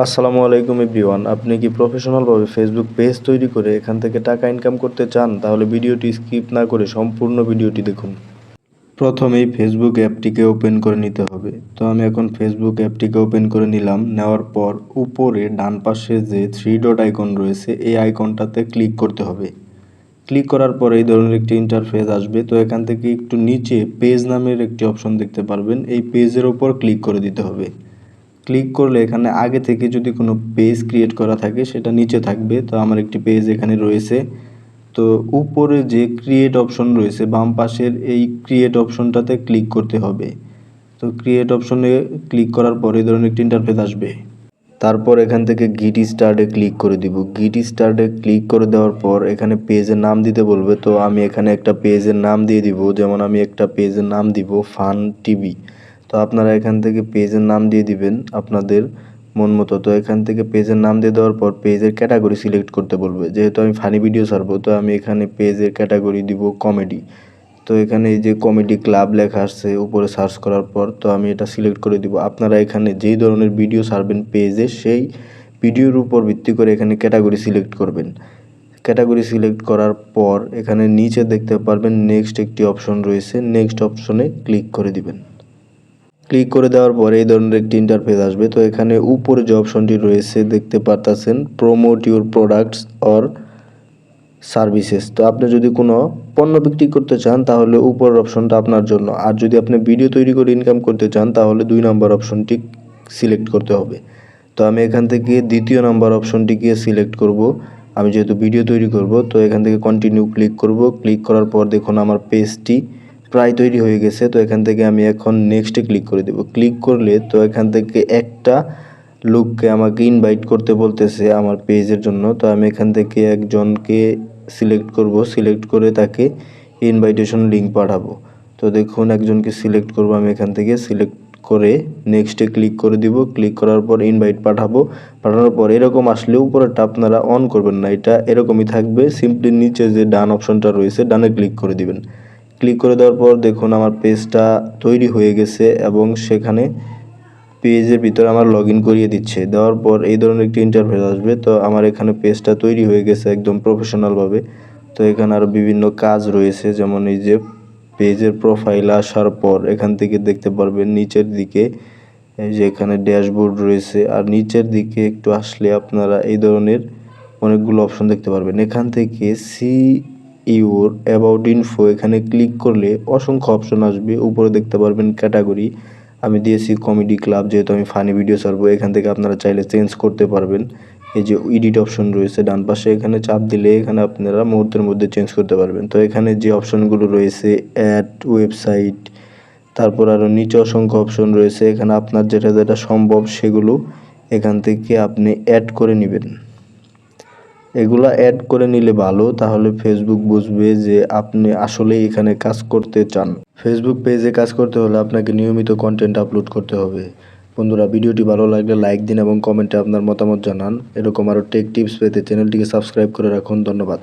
আসসালামু আলাইকুম এভরিওয়ান। আপনি কি প্রফেশনালভাবে ফেসবুক পেজ তৈরি করে এখান থেকে টাকা ইনকাম করতে চান? তাহলে ভিডিওটি স্কিপ না করে সম্পূর্ণ ভিডিওটি দেখুন। প্রথমেই ফেসবুক অ্যাপটিকে ওপেন করে নিতে হবে। তো আমি এখন ফেসবুক অ্যাপটিকে ওপেন করে নিলাম। নেওয়ার পর উপরে ডান পাশে যে থ্রি ডট আইকন রয়েছে এই আইকনটাতে ক্লিক করতে হবে। ক্লিক করার পরে এই ধরনের একটি ইন্টারফেস আসবে। তো এখান থেকে একটু নিচে পেজ নামের একটি অপশন দেখতে পারবেন, এই পেজের ওপর ক্লিক করে দিতে হবে। ক্লিক করলে এখানে আগে থেকে যদি কোনো পেজ ক্রিয়েট করা থাকে সেটা নিচে থাকবে। তো আমার একটি পেজ এখানে রয়েছে। তো উপরে যে ক্রিয়েট অপশন রয়েছে বাম পাশের এই ক্রিয়েট অপশনটাতে ক্লিক করতে হবে। তো ক্রিয়েট অপশনে ক্লিক করার পরে এই ধরনের একটি ইন্টারফেস আসবে। তারপর এখান থেকে গিট স্টার্টে ক্লিক করে দিব। গিট স্টার্টে ক্লিক করে দেওয়ার পর এখানে পেজের নাম দিতে বলবে। তো আমি এখানে একটা পেজের নাম দিয়ে দিব, যেমন আমি একটা পেজের নাম দিব ফান টিভি। তো আপনারা এখান থেকে পেজের নাম দিয়ে দিবেন আপনাদের মন মতো। তো এখান থেকে পেজের নাম দিয়ে দেওয়ার পর পেজের ক্যাটাগরি সিলেক্ট করতে বলবে। যেহেতু আমি ফানি ভিডিও ছাড়বো তো আমি এখানে পেজের ক্যাটাগরি দিব কমেডি। তো এখানে এই যে কমেডি ক্লাব লেখা আসছে উপরে সার্চ করার পর, তো আমি এটা সিলেক্ট করে দিব। আপনারা এখানে যেই ধরনের ভিডিও ছাড়বেন পেজে সেই ভিডিওর উপর ভিত্তি করে এখানে ক্যাটাগরি সিলেক্ট করবেন। ক্যাটাগরি সিলেক্ট করার পর এখানে নিচে দেখতে পারবেন নেক্সট একটি অপশন রয়েছে, নেক্সট অপশনে ক্লিক করে দিবেন। ক্লিক করে দেওয়ার পরে এই ধরনের একটি ইন্টারফেস আসবে। তো এখানে উপরে যে অপশনটি রয়েছে দেখতে পারতেছেন promote your products or services. তো আপনি যদি কোনো পণ্য বিক্রি করতে চান তাহলে উপরের অপশনটা আপনার জন্য, আর যদি আপনি ভিডিও তৈরি করে ইনকাম করতে চান তাহলে 2 নম্বর অপশনটি সিলেক্ট করতে হবে। তো আমি এখান থেকে দ্বিতীয় নম্বর অপশনটিকে সিলেক্ট করব। আমি যেহেতু ভিডিও তৈরি করব তো এখান থেকে কন্টিনিউ ক্লিক করব। ক্লিক করার পর দেখুন আমার পেজটি প্রায় তৈরি হয়ে গেছে। তো এখান থেকে আমি এখন নেক্সটে ক্লিক করে দেব। ক্লিক করলে তো এখান থেকে একটা লোককে আমাকে ইনভাইট করতে বলতেছে আমার পেজের জন্য। তো আমি এখান থেকে একজনকে সিলেক্ট করব, সিলেক্ট করে তাকে ইনভাইটেশন লিঙ্ক পাঠাবো। তো দেখুন একজনকে সিলেক্ট করব আমি এখান থেকে, সিলেক্ট করে নেক্সটে ক্লিক করে দিব। ক্লিক করার পর ইনভাইট পাঠাবো। পাঠানোর পর এরকম আসলে উপরেরটা আপনারা অন করবেন না, এটা এরকমই থাকবে। সিম্পলি নিচে যে ডান অপশনটা রয়েছে ডানে ক্লিক করে দিবেন। ক্লিক করে দেওয়ার পর দেখুন আমার পেজটা তৈরি হয়ে গেছে এবং সেখানে পেজের ভিতরে আমার লগ ইন করিয়ে দিচ্ছে। দেওয়ার পর এই ধরনের একটি ইন্টারফেস আসবে। তো আমার এখানে পেজটা তৈরি হয়ে গেছে একদম প্রফেশনালভাবে। তো এখানে আরও বিভিন্ন কাজ রয়েছে, যেমন এই যে পেজের প্রোফাইল আসার পর এখান থেকে দেখতে পারবেন নিচের দিকে এই যে এখানে ড্যাশবোর্ড রয়েছে, আর নিচের দিকে একটু আসলে আপনারা এই ধরনের অনেকগুলো অপশন দেখতে পারবেন। এখান থেকে সি ইউর অ্যাবাউট ইনফো এখানে ক্লিক করলে অসংখ্য অপশন আসবে। উপরে দেখতে পারবেন ক্যাটাগরি, আমি দিয়েছি কমেডি ক্লাব, যেহেতু আমি ফানি ভিডিও ছাড়বো। এখান থেকে আপনারা চাইলে চেঞ্জ করতে পারবেন। এই যে এডিট অপশন রয়েছে ডান পাশে, এখানে চাপ দিলে এখানে আপনারা মুহূর্তের মধ্যে চেঞ্জ করতে পারবেন। তো এখানে যে অপশনগুলো রয়েছে অ্যাড ওয়েবসাইট, তারপর আরও নিচে অসংখ্য অপশন রয়েছে। এখানে আপনার যেটা যেটা সম্ভব সেগুলো এখান থেকে আপনি অ্যাড করে নেবেন। এগুলা অ্যাড করে নিলে ভালো, তাহলে ফেসবুক বুঝবে যে আপনি আসলে এখানে কাজ করতে চান। ফেসবুক পেজে কাজ করতে হলে আপনাকে নিয়মিত কন্টেন্ট আপলোড করতে হবে। বন্ধুরা, ভিডিওটি ভালো লাগলে লাইক দিন এবং কমেন্টে আপনার মতামত জানান। এরকম আরও টেক টিপস পেতে চ্যানেলটিকে সাবস্ক্রাইব করে রাখুন। ধন্যবাদ।